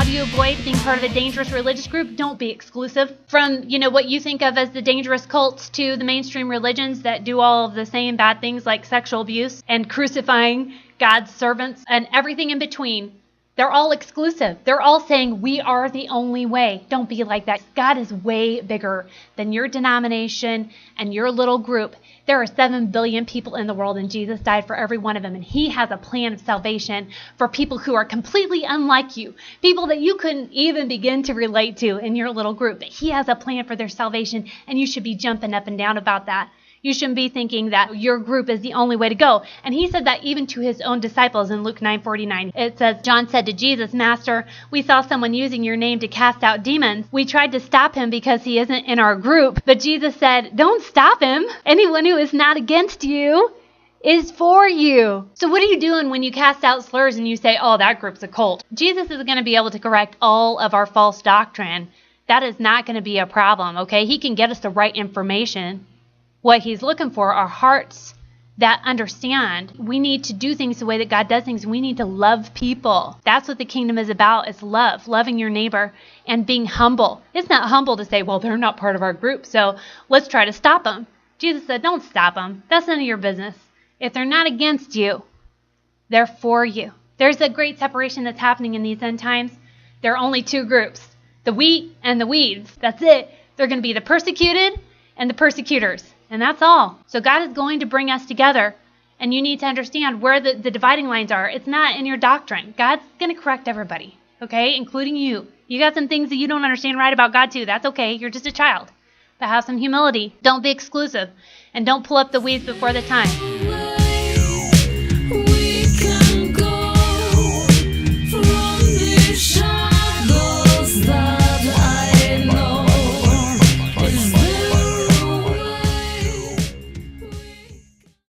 you avoid being part of a dangerous religious group? Don't be exclusive. From, what you think of as the dangerous cults to the mainstream religions that do all of the same bad things like sexual abuse and crucifying God's servants and everything in between. They're all exclusive. They're all saying we are the only way. Don't be like that. God is way bigger than your denomination and your little group. There are 7 billion people in the world, and Jesus died for every one of them. And he has a plan of salvation for people who are completely unlike you, people that you couldn't even begin to relate to in your little group. But he has a plan for their salvation, and you should be jumping up and down about that. You shouldn't be thinking that your group is the only way to go. And he said that even to his own disciples in Luke 9:49. It says, John said to Jesus, Master, we saw someone using your name to cast out demons. We tried to stop him because he isn't in our group. But Jesus said, don't stop him. Anyone who is not against you is for you. So what are you doing when you cast out slurs and you say, oh, that group's a cult? Jesus is going to be able to correct all of our false doctrine. That is not going to be a problem, okay? He can get us the right information. What he's looking for are hearts that understand we need to do things the way that God does things. We need to love people. That's what the kingdom is about, is love, loving your neighbor and being humble. It's not humble to say, well, they're not part of our group, so let's try to stop them. Jesus said, don't stop them. That's none of your business. If they're not against you, they're for you. There's a great separation that's happening in these end times. There are only 2 groups, the wheat and the weeds. That's it. They're going to be the persecuted and the persecutors. And that's all. So God is going to bring us together. And you need to understand where the dividing lines are. It's not in your doctrine. God's going to correct everybody, okay, including you. You got some things that you don't understand right about God too. That's okay. You're just a child. But have some humility. Don't be exclusive. And don't pull up the weeds before the time.